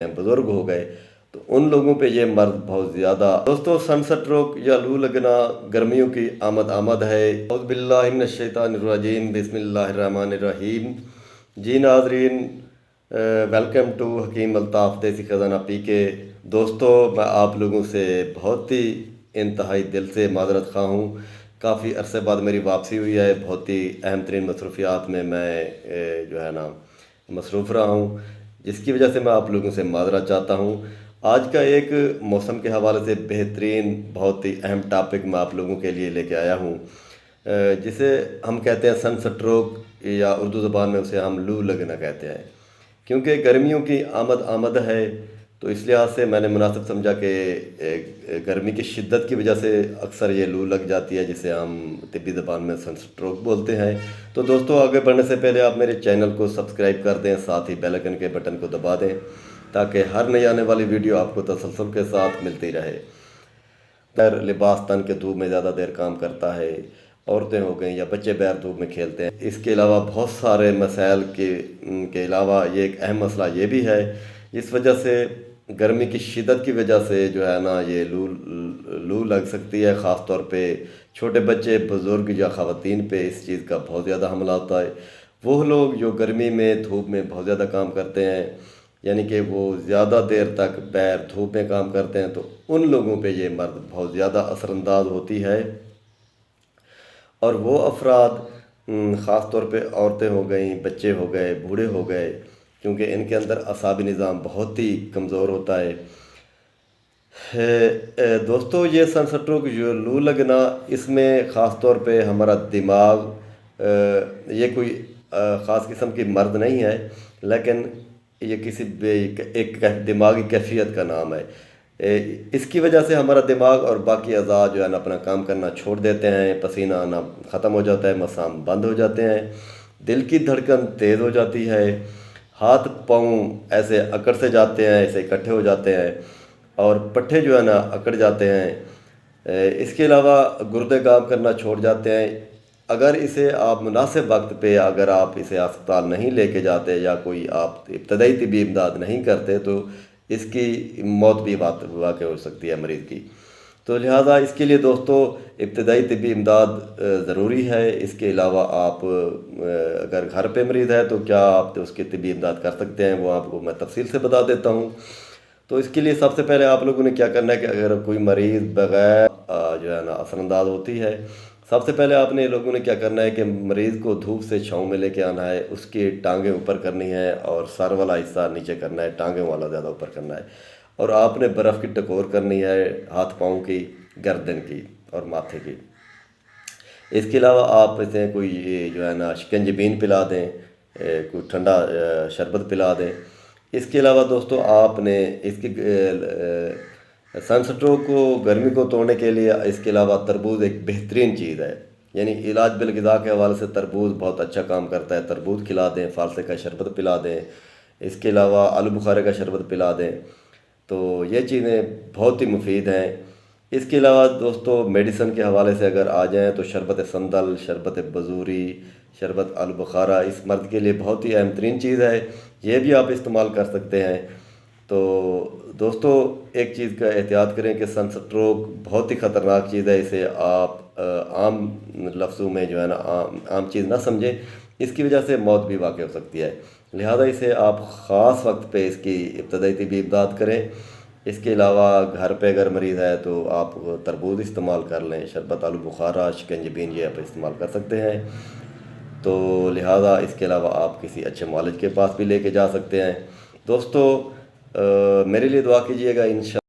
बुज़ुर्ग हो गए, तो उन लोगों पे ये मर्ज़ बहुत ज़्यादा। दोस्तों, सनस्ट्रोक या लू लगना गर्मियों की आमद है। औज़ु बिल्लाहि मिनश शैतानिर रजीम, बिस्मिल्लाहिर्रहमानिर रहीम। जी नाज़रीन, वेलकम टू हकीम अल्ताफ़ देसी ख़ज़ाना पीके। दोस्तों, मैं आप लोगों से बहुत ही इंतहाई दिल से माज़रत ख़्वाह हूँ। काफ़ी अरसे बाद मेरी वापसी हुई है। बहुत ही अहम तरीन मसरूफ़ियात में मैं जो है ना मसरूफ़ रहा हूँ, जिसकी वजह से मैं आप लोगों से माज़रत चाहता हूँ। आज का एक मौसम के हवाले से बेहतरीन बहुत ही अहम टॉपिक मैं आप लोगों के लिए लेके आया हूँ, जिसे हम कहते हैं सनस्ट्रोक, या उर्दू ज़बान में उसे हम लू लगना कहते हैं। क्योंकि गर्मियों की आमद है, तो इस लिहाज से मैंने मुनासिब समझा कि गर्मी की शिद्दत की वजह से अक्सर ये लू लग जाती है, जिसे हम तिब्बी ज़बान में सनस्ट्रोक बोलते हैं। तो दोस्तों, आगे बढ़ने से पहले आप मेरे चैनल को सब्सक्राइब कर दें, साथ ही बेल आइकन के बटन को दबा दें, ताकि हर नई आने वाली वीडियो आपको तसलसल के साथ मिलती रहे। पर लिबास तन के धूप में ज़्यादा देर काम करता है, औरतें हो गई या बच्चे बैर धूप में खेलते हैं। इसके अलावा बहुत सारे मसाइल के अलावा ये एक अहम मसला ये भी है, इस वजह से गर्मी की शिद्दत की वजह से जो है ना ये लू लग सकती है। ख़ास तौर पे छोटे बच्चे, बुज़ुर्ग या ख़वातीन पे इस चीज़ का बहुत ज़्यादा हमला होता है। वो लोग जो गर्मी में धूप में बहुत ज़्यादा काम करते हैं, यानी कि वो ज़्यादा देर तक बैर धूप में काम करते हैं, तो उन लोगों पे ये मर्द बहुत ज़्यादा असरअंदाज होती है। और वो अफराद, ख़ास तौर पे औरतें हो गई, बच्चे हो गए, बूढ़े हो गए, क्योंकि इनके अंदर असाबी निज़ाम बहुत ही कमज़ोर होता है। दोस्तों, ये सनस्ट्रोक जो लू लगना, इसमें ख़ास तौर पे हमारा दिमाग, ये कोई ख़ास किस्म की मर्द नहीं है, लेकिन ये किसी एक दिमागी कैफियत का नाम है। इसकी वजह से हमारा दिमाग और बाकी अज़ा जो है ना अपना काम करना छोड़ देते हैं, पसीना आना ख़त्म हो जाता है, मसाम बंद हो जाते हैं, दिल की धड़कन तेज़ हो जाती है, हाथ पाँव ऐसे अकड़ से जाते हैं, ऐसे इकट्ठे हो जाते हैं, और पट्ठे जो है ना अकड़ जाते हैं। इसके अलावा गुर्दे काम करना छोड़ जाते हैं। अगर इसे आप मुनासिब वक्त पे अगर आप इसे अस्पताल नहीं लेके जाते, या कोई आप इब्तदाई तिब्बी इमदाद नहीं करते, तो इसकी मौत भी वाक़ हो सकती है मरीज़ की। तो लिहाजा इसके लिए दोस्तों इब्तदाई तिब्बी इमदाद ज़रूरी है। इसके अलावा आप अगर घर पे मरीज़ है तो क्या आप तो उसकी तिब्बी इमदाद कर सकते हैं, वो आपको मैं तफसील से बता देता हूँ। तो इसके लिए सबसे पहले आप लोगों ने क्या करना है कि अगर कोई मरीज़ बग़ैर जो है ना असरअंदाज होती है, सबसे पहले आपने लोगों ने क्या करना है कि मरीज़ को धूप से छाँव में लेके आना है, उसकी टांगें ऊपर करनी है और सर वाला हिस्सा नीचे करना है, टांगें वाला ज़्यादा ऊपर करना है, और आपने बर्फ़ की टकोर करनी है हाथ पाँव की, गर्दन की और माथे की। इसके अलावा आप इसे कोई जो है ना शिकंजबीन पिला दें, कोई ठंडा शरबत पिला दें। इसके अलावा दोस्तों आपने इसकी सनस्ट्रोक को गर्मी को तोड़ने के लिए इसके अलावा तरबूज एक बेहतरीन चीज़ है। यानी इलाज बिलग़िज़ा के हवाले से तरबूज बहुत अच्छा काम करता है। तरबूज खिला दें, फालसे का शरबत पिला दें, इसके अलावा आलू बुखारे का शरबत पिला दें, तो ये चीज़ें बहुत ही मुफीद हैं। इसके अलावा दोस्तों मेडिसन के हवाले से अगर आ जाएँ तो शरबत संदल, शरबत बजूरी, शरबत आलू बुखारा इस मर्द के लिए बहुत ही अहम तरीन चीज़ है, ये भी आप इस्तेमाल कर सकते हैं। तो दोस्तों, एक चीज़ का एहतियात करें कि सनस्ट्रोक बहुत ही ख़तरनाक चीज़ है। इसे आप आम लफ्ज़ों में जो है ना आम चीज़ ना समझें, इसकी वजह से मौत भी वाक़ हो सकती है। लिहाजा इसे आप ख़ास वक्त पे इसकी इब्तदाई तिब्बी इमदाद करें। इसके अलावा घर पे अगर मरीज़ है तो आप तरबूज इस्तेमाल कर लें, शरबत आलू बुखारा, शिकंजबीन ये आप इस्तेमाल कर सकते हैं। तो लिहाजा इसके अलावा आप किसी अच्छे मुआलिज के पास भी लेके जा सकते हैं। दोस्तों, मेरे लिए दुआ कीजिएगा। इंशा